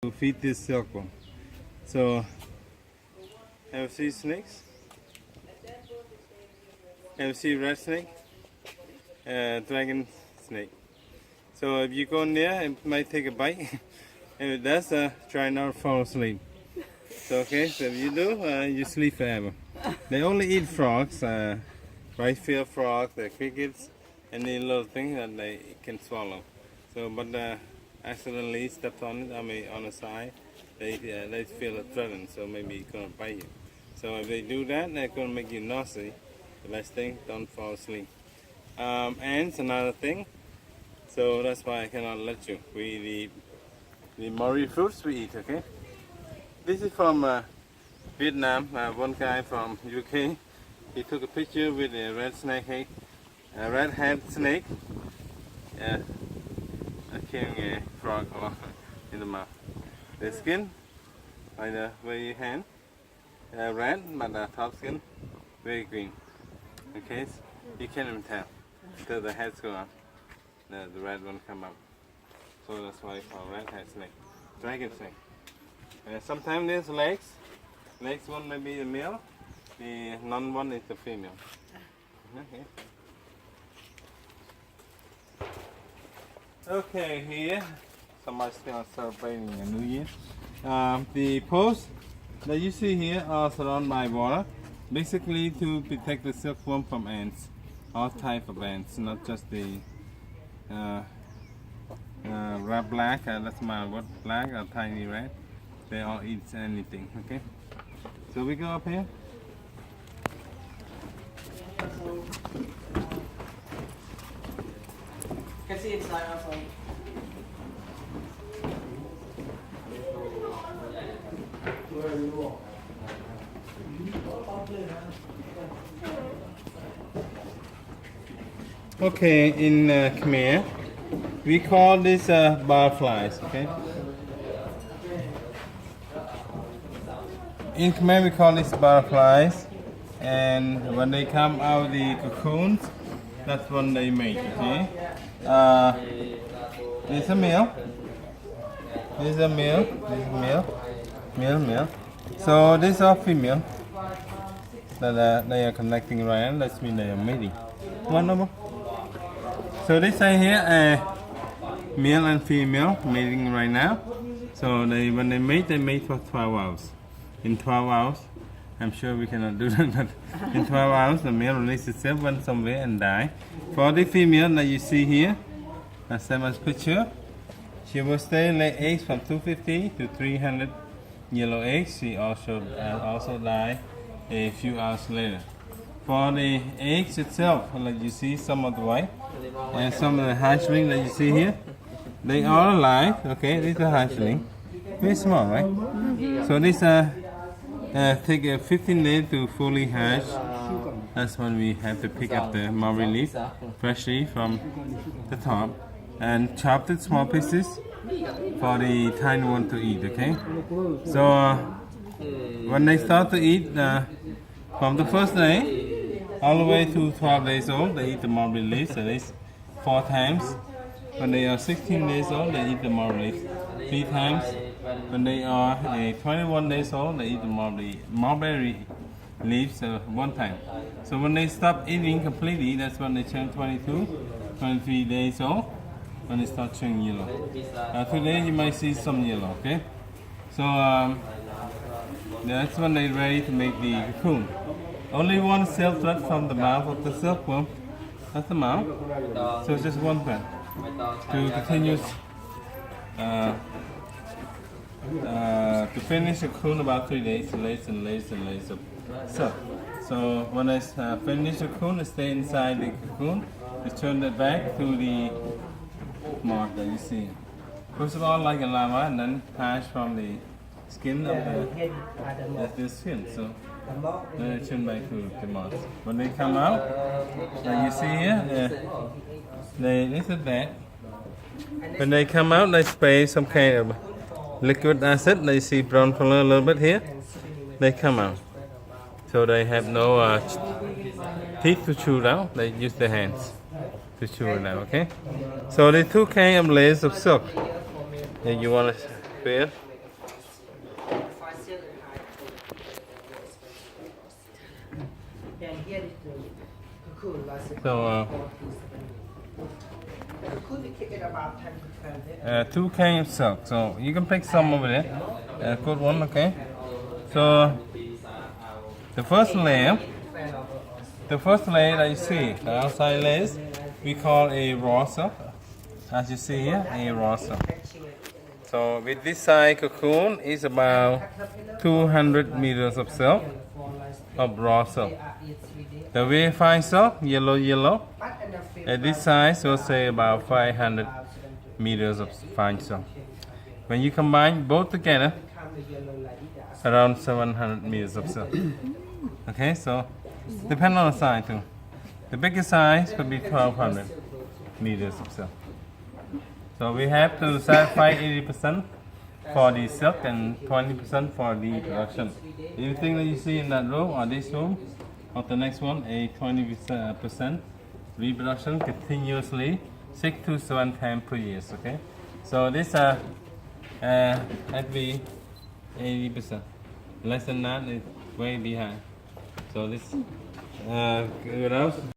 to feed this silkworm. So, have you seen snakes? Have you seen red snake? Dragon snake. So if you go near, it might take a bite. If it does, try not to fall asleep. So okay, so if you do, you sleep forever. They only eat frogs, white-tailed frogs, the crickets, any little thing that they can swallow. So, but accidentally stepped on it, on the side, they feel threatened, so maybe it's gonna bite you. So if they do that, they're gonna make you nauseous. The best thing, don't fall asleep. Ants, another thing. So that's why I cannot let you. The Mori fruits we eat, okay? This is from Vietnam. One guy from UK. He took a picture with a red snake, a red-head snake, killing a frog in the mouth. The skin, like the very hand, red, but the top skin very green. Okay, so you can't even tell until the heads go up. The red one come up. So that's why it's called red-head snake, dragon snake. Sometimes there's legs. Legs one may be the male, the non one is the female. Okay. Okay, here somebody's still celebrating a New Year. The posts that you see here are surrounded by water, basically to protect the silkworm from ants, all type of ants, not just the red black. That's my what black or tiny red. They all eat anything. Okay. So we go up here. Can see inside also. Okay, in Khmer, we call this barflies. Okay. In Khmer, we call this butterflies, and when they come out of the cocoons, that's when they mate. Okay. This is a male. This is a male. This is male. Male. So these are female. That they are connecting right now. That means they are mating. One number. So this right here, male and female mating right now. So when they mate for 12 hours. In 12 hours, I'm sure we cannot do that, but in 12 hours, the male releases itself, went somewhere and die. For the female that you see here, that's Sam's picture. She will stay lay eggs from 250 to 300 yellow eggs. She also die a few hours later. For the eggs itself, like you see, some of the white and some of the hatchling that you see here, they are alive. Okay, these are hatchling, very small, right? So these are take 15 days to fully hatch. That's when we have to pick up the mulberry leaf freshly from the top and chop it small pieces for the tiny one to eat. Okay. So when they start to eat, from the first day all the way to 12 days old, they eat the mulberry leaves at least 4 times. When they are 16 days old, they eat the mulberry leaves 3 times. When they are 21 days old, they eat the mulberry leaves 1 time. So when they stop eating completely, that's when they turn 22, 23 days old, when they start turning yellow. Today you might see some yellow, okay? So that's when they're ready to make the cocoon. Only one cell thread from the mouth of the silkworm. That's the mouth. So it's just one thread to continuous to finish the cocoon about 3 days, layers and layers and layers of silk. So when I finish the cocoon, I stay inside the cocoon. I turn it back to the mark that you see. First of all, like a larva, and then hatch from the skin of the skin. So then I turn back to the mark. When they come out, like you see here, this is that. When they come out, they spray some kind of liquid acid. They see brown color a little bit here. They come out. So they have no teeth to chew down. They use their hands to chew it out. Okay. So the 2 kind of layers of silk that you want to wear. silk and high quality. And here is the cocoon. So, Cocoon we keep it about 10 to 12 days. 2 kg of silk. So you can pick some over there. Good one, okay. So the first layer that you see, the outside layers, we call a raw silk. As you see here, a raw silk. So with this size cocoon is about 200 meters of silk, of raw silk. The very fine silk, yellow, at this size we'll say about 500 meters of fine silk. When you combine both together, around 700 meters of silk. Okay, so depend on the size too. The biggest size could be 1200 meters of silk. So we have to sacrifice 80% for the silk and 20% for the production. Everything that you see in that room or this room or the next one, a 20% reproduction continuously 6 to 7 times per year. Okay, so this have to be 80%. Less than that is way behind. So this good else.